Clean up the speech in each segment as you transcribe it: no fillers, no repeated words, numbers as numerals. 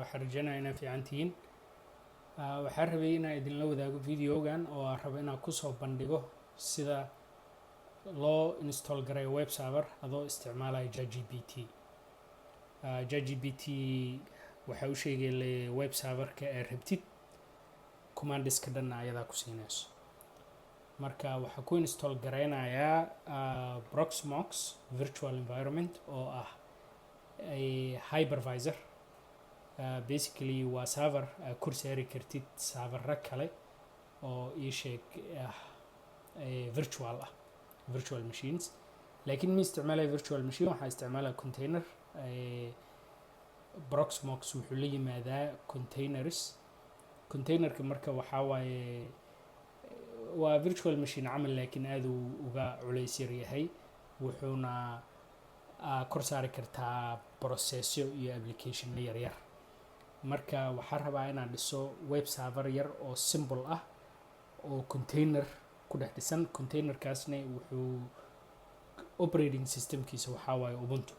waxaan rajaynayaa inaad fiican tihiin. Waxaan rabay inaan idinla wadaago videogan oo aan rabo inaan kusoo bandhigo sida loo install gareeyo Webserver adoo isticmaalaya ChatGPT. ChatGPT waxa uu sheegay Webserver-ka aad rabtid commands-ka dhan ayadaa ku siinayso. Marka waxaa ku install gareynayaa Proxmox virtual environment oo ah hypervisor. Basically waa server kor saari kartid serverra kale oo ii sheeg virtual machines, laakiin ma isticmaalay virtual machine, waxaa isticmaalaa container. Proxmox wuxuu la yimaadaa containerka marka waxaa waaye waa virtual machine camal, laakiin aad uu uga culays yar yahay. wuxuuna kor saari kartaa processyo iyo application yar yar. marka waxaan rabaa inaan dhiso web server yar oo simple ah oo container ku dhex dhisan. containerkaasna wuxuu operating systemkiisa waxaa waaye Ubuntu.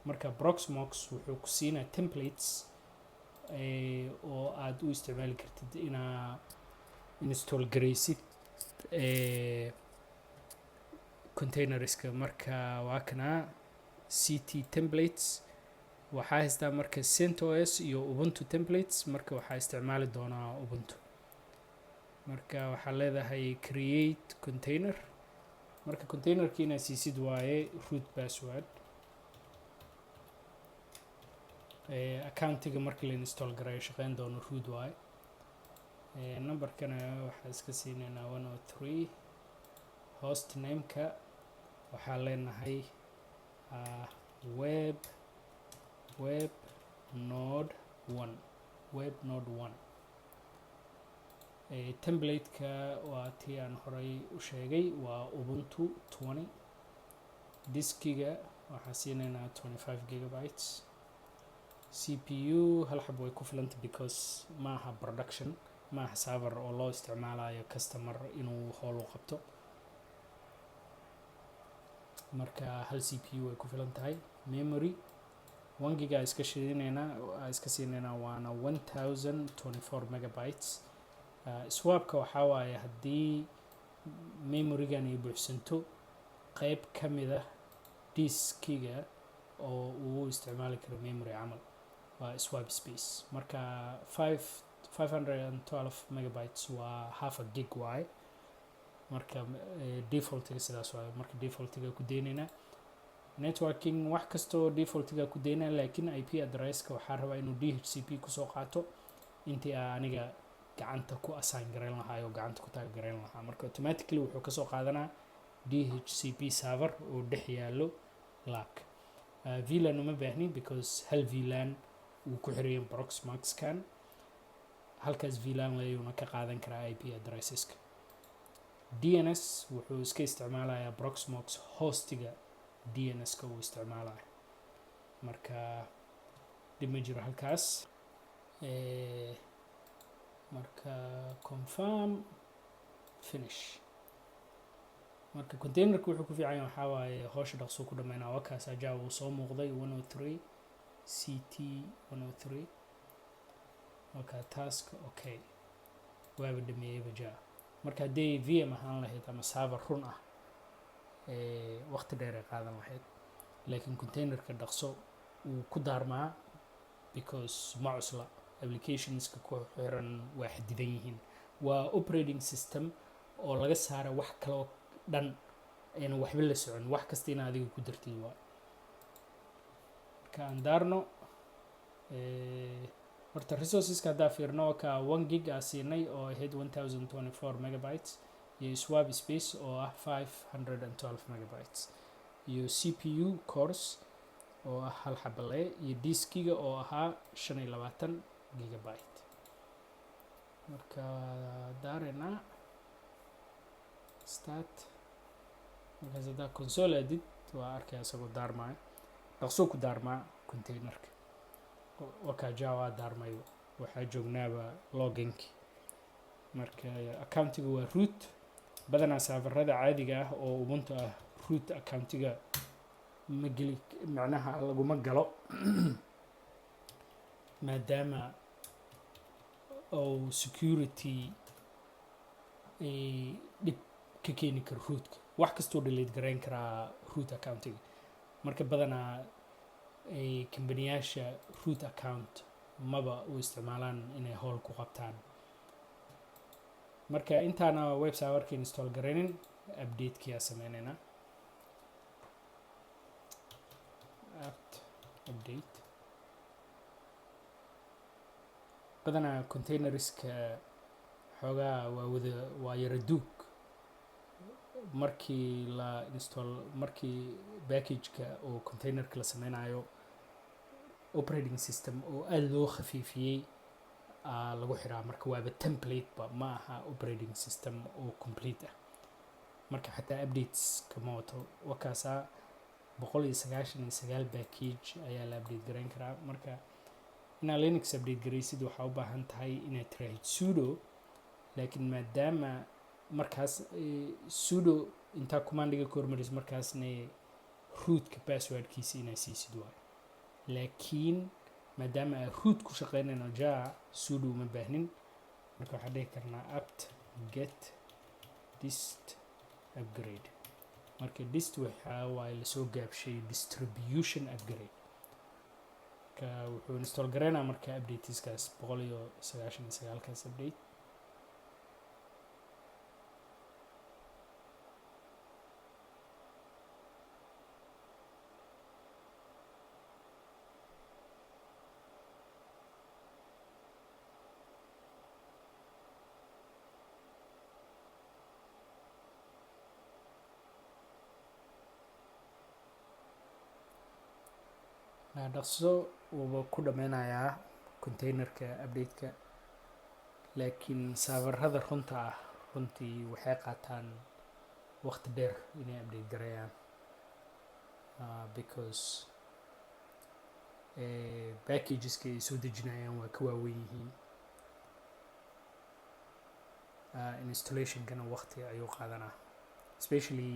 marka Proxmox wuxuu ku siinaa templates oo aad u isticmaali kartid inaa install gareysid containerska. marka waa kana ct templates waxaa haystaa marka CentOS iyo Ubuntu templates. marka waxaa isticmaali doonaa Ubuntu. marka waxaa leedahay create container. marka containerkiina siisid waaye root password. accountiga marka la install gareeyo shaqeyn doono root waaye. numberkana waxaa iska siinaynaa 103. host nameka waxaa leenahay web node 1. Template-ka waa tii aan horay u sheegay, waa Ubuntu 20. diskiga waxaa siinaynaa 25 gigabytes. CPU hal xabo way ku filanta because maaha production, maaha server oo loo isticmaalayo customer inuu howl u qabto. marka hal CPU way ku filan tahay. memory 1 giga iska siinaynaa waana 1024 megabytes. swapka waxaa waaye haddii memorygan ay buuxsanto qayb ka mid ah diskiga oo uu isticmaali karo memory camal, waa swap space. marka 512 megabytes waa half a gig waaye. marka defaultiga sidaas waaye. marka defaultiga ku deynaynaa. networking wax kastoo defaultiga ku deynaa, laakiin IP addresska waxaa rabaa inuu DHCP kusoo qaato intii aniga gacanta ku assign gareyn lahaa oo gacanta ku tag gareyn lahaa. marka automatically wuxuu kasoo qaadanaa DHCP server oo dhex yaalo LAC. VLAN uma baahni because hal VLAN uu ku xiriyo Proxmox-kan. halkaas VLAN layuuna ka qaadan karaa IP addresseska. DNS wuxuu iska isticmaalayaa Proxmox hostiga DNS-ka uu isticmaalayo. marka dib ma jiro halkaas. marka confirm finish. marka containerka wuxuu ku fiican yahay waxaa waaye howsha dhaqso ku dhameynaa. waa kaas ajaa uu soo muuqday 103 ct 103. marka task okay waaba dhameeyay bajaa. marka haddii VM ahaan lahayd ama server run ah waqti dheer ay qaadan lahayd, laakiin containerka dhaqso uu ku daarmaa because ma cusla. applicationska ku xiran waa xadidan yihiin. waa operating system oo laga saara wax kaloo dhan ayna waxba la socon, wax kasta in adiga ku dartid waa. marka aan daarno horta resourceska haddaa fiirno ka 1 gig aa siinay oo ahayd 1024 megabytes iyo swap space oo ah 512 megabytes iyo CPU cores oo ah hal xabale iyo diskiga oo ahaa 25 gigabyte. marka daarena start. markaas haddaa console adid waa arkaya isagoo daarmaya dhaqso ku daarmaa containerka. wakaa java daarmay waxaa joognaaba loginki. marka accountiga waa root. badanaa serverada caadiga ah oo Ubuntu ah root accountiga ma geli, macnaha laguma galo. maadaama oo security ay dhib ka keeni karo rootka wax kastoo delete garayn karaa root accountiga marka badanaa ay kambaniyaasha root account maba u isticmaalaan inay howl ku qabtaan marka intaana webserverka install garaynin updatekiyaa sameynayna apt update badanaa containerska xoogaa waa yara duug markii la install markii packageka oo containerka la sameynayo operating system oo aad loo khafiifiyey lagu xiraa marka waaba template ba ma aha operating system oo complete ah marka xataa updates kama wato wakaasa 199 package ayaa la update garayn karaa marka inaad linux update garaysid waxaa u baahan tahay inaad tiraahid sudo laakiin maadaama markaas sudo intaa commandiga ka hormaris markaasna rootka passwordkiisa inaad siisid waayo laakiin maadaama aad root ku shaqeynayno jaa sudo uma baahnin marka waxaan dhihi karnaa apt get dist upgrade marka dist waxaa waaye lasoo gaabshay distribution upgrade marka wuxuu install garaynaa marka updateskaas 199 kaas update dhaqso wuuba ku dhameynayaa containerka updateka laakiin serverada runta ah runtii waxay qaataan waqti dheer inay update garayaan because packageska ay soo dejinayaan waa ka waaweyn yihiin installationkana waqti ayuu qaadanaa especially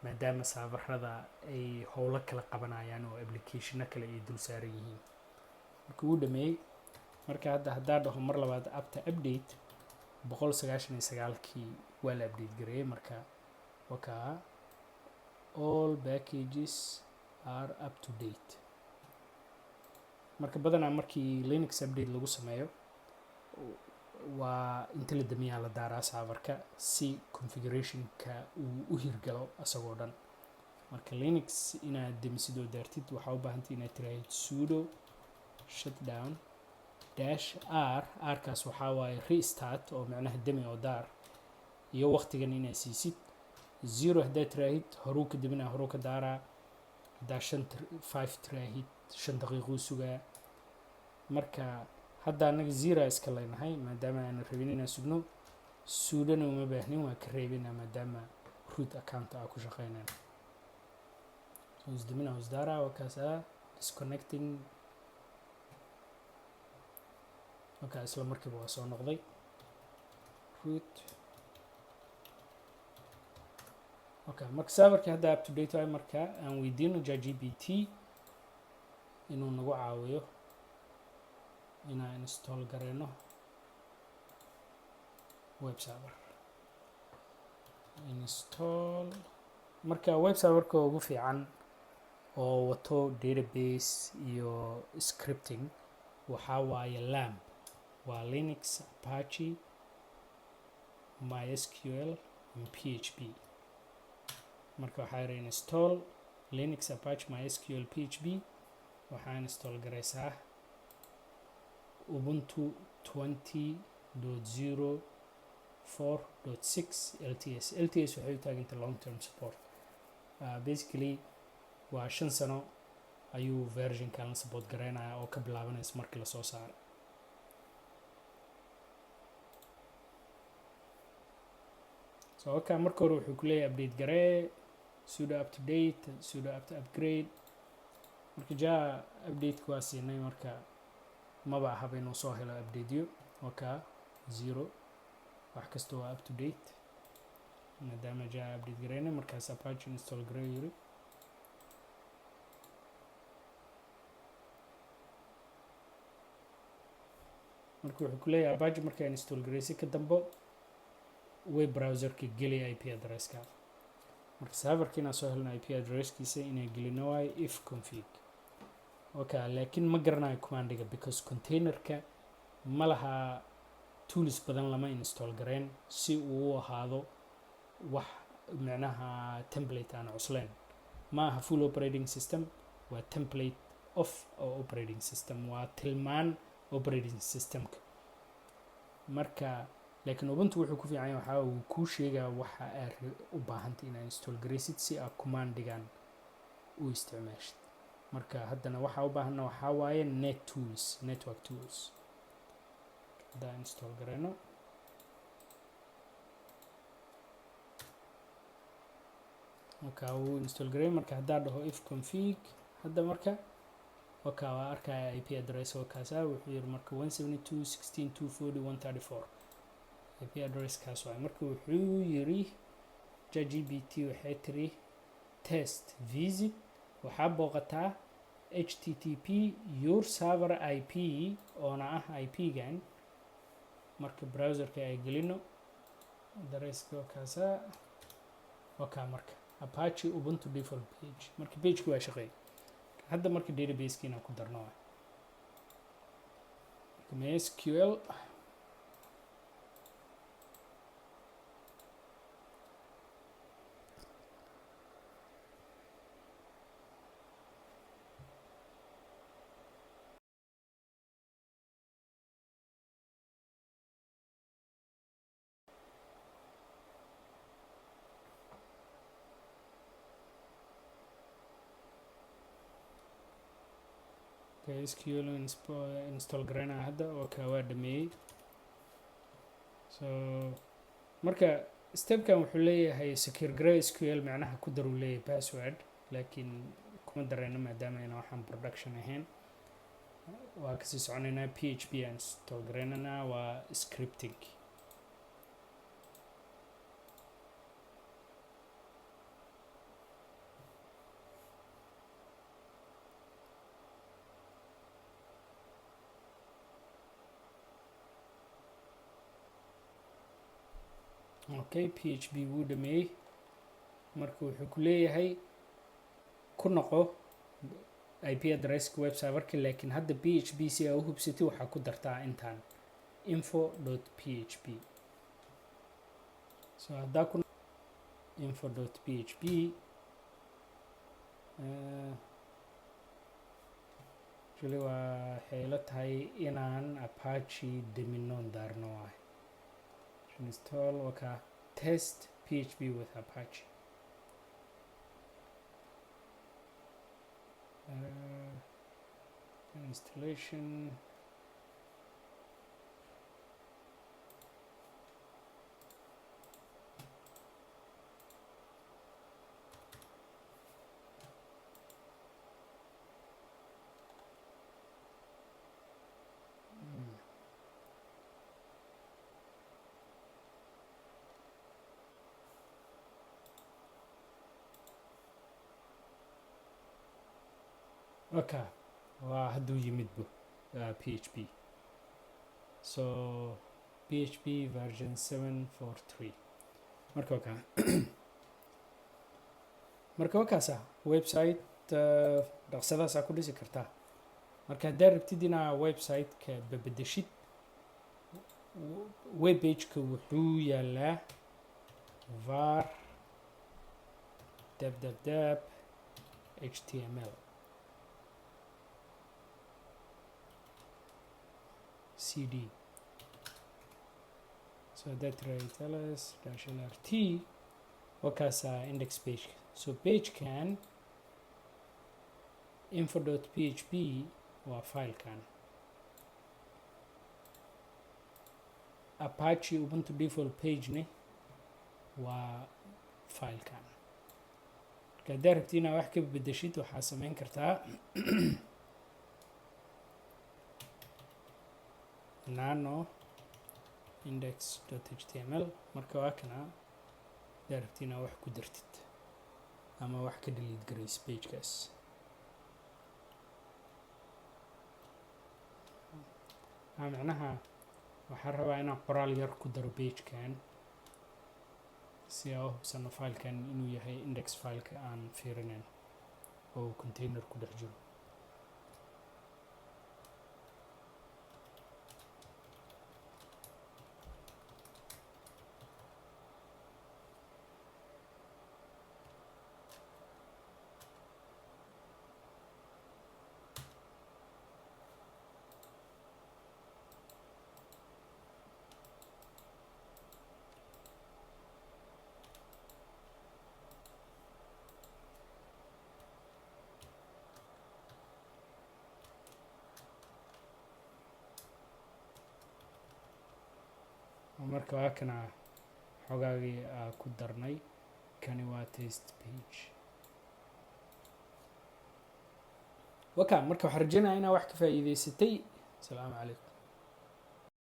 maadaama serverada ay howlo kala qabanayaan oo applicationo kale ay dul saaran yihiin marka uu dhameeyey marka haddaa dhaho mar labaad apta update 199kii waa la update gareeyay marka wakaa all packages are up to date marka badanaa markii linux update lagu sameeyo waa inta la damiyaa la daaraa serverka si configurationka uu u hirgalo asagoo dhan marka linux inaad damisid oo daartid waxaa u baahantay inaad tiraahid sudo shutdown dash r kaas waxaa waaye restart oo macnaha dami oo daar iyo waqtigan inaad siisid 0 haddaad tiraahid horuu ka daminaa horuu ka daaraa haddaa 5 tiraahid 5 daqiiquu sugaa marka hadda anaga 0 iska leenahay maadaama aan rabin inaan sugno sudana uma baahnin waa ka reebinaa maadaama root account aan ku shaqeynayno isdamina isdaara wakaasa disconnecting marka isla markiiba waa soo noqday root okay marka serverka hadda up to date waa marka aan weydiino ChatGPT inuu nagu caawiyo inaan install gareyno Webserver install marka Webserverka ugu fiican oo wato database iyo scripting waxaa waaye lamp waa Linux Apache MySQL and PHP marka waxaa yara install Linux Apache MySQL PHP waxaa install gareysaa Ubuntu 20.04.6 LTS waxay u taagantay long term support basically waa 5 sano ayuu versionkan la support gareynayaa oo ka bilaabanaysa markii la soo saaray so okay marka hore wuxuu ku leeyahay update garee sudo up to date sudo up to upgrade marka jaa update waa siinay marka maba ahaba inuu soo helo updateyo wakaa 0 wax kasta waa up to date maadaama jaa update gareyna markaas Apache install gareeyo yiri marka wuxuu ku leeyahay apache markaa install garaysi ka dambo web browserka geli IP addresska marka serverka inaan soo helno IP addresskiisa inaan gelino waayo if config okay laakiin ma garanayo commandiga because containerka ma laha tools badan lama install gareen si uu u ahaado wax macnaha template aan cuslayn ma aha full operating system waa template of operating system waa tilmaan operating systemka marka laakiin ubuntu wuxuu ku fiican yahay waxa uu ku sheegaa waxa aad u baahantay inaad install garaysid si aad commandigan u isticmaashid marka haddana waxa u baahana waxa waaye network tools da install garayno marka uu install garay marka hadda dhaho if config hadda marka waa arkaya IP address oo kaasa wuxuu yiri marka 172.16.240.134 IP address kaas waa marka wuxuu yiri ChatGPT waxay tiri test visit waxa booqataa http your server IP oona ah IP gan marka browserka ay gelino addresska kaasa waa marka Apache Ubuntu default page marka page-ku waa shaqeey hadda marka database-kiina ku darno MySQL SQL install garana hadda oo ka waa dhameeyay so marka stepkan wuxuu leeyahay secure gray SQL macnaha ku dar uu leeyahay password laakiin kuma darayno maadaama inaan waxaan production ahayn waa kasii soconaynaa PHP install garanana waa scripting okay PHP wuu dhameeyay marka wuxuu ku leeyahay ku noqo IP addresska web serverka laakiin hadda PHP si aad u hubsatay waxa ku dartaa intaan info.php so hadda ku info.php juli waa xeelo tahay inaan Apache dominion daarno waaye install waka test PHP with Apache installation okay waa hadduu yimidbo PHP so PHP version 7.4.3 marka marka wakaasa website dhaqsadaas ku dhisi kartaa marka haddaad rabtid inaa website-ka bedeshid web page-ka wuxuu yaalaa var www html cd so that right ls -lrt wakaasa index page so page can info.php waa file kan Apache Ubuntu default page ne waa file kan marka haddaad rabtid inaad wax ka bedeshid waxaa samayn kartaa nano index.html marka waa kana haddaad rabtid inaad wax ku dartid ama wax ka delete garaysid pagekaas macnaha waxaan rabaa inaan qoraal yar ku daro pagekan si aan u hubsano filekan inuu yahay index fileka aan fiirinayn oo container ku dhex jiro. marka waa kana xogaagii ku darnay. kani waa test page. marka waxaan rajaynayaa inaa wax ka faa'iidaysatay. Asalaamu calaykum.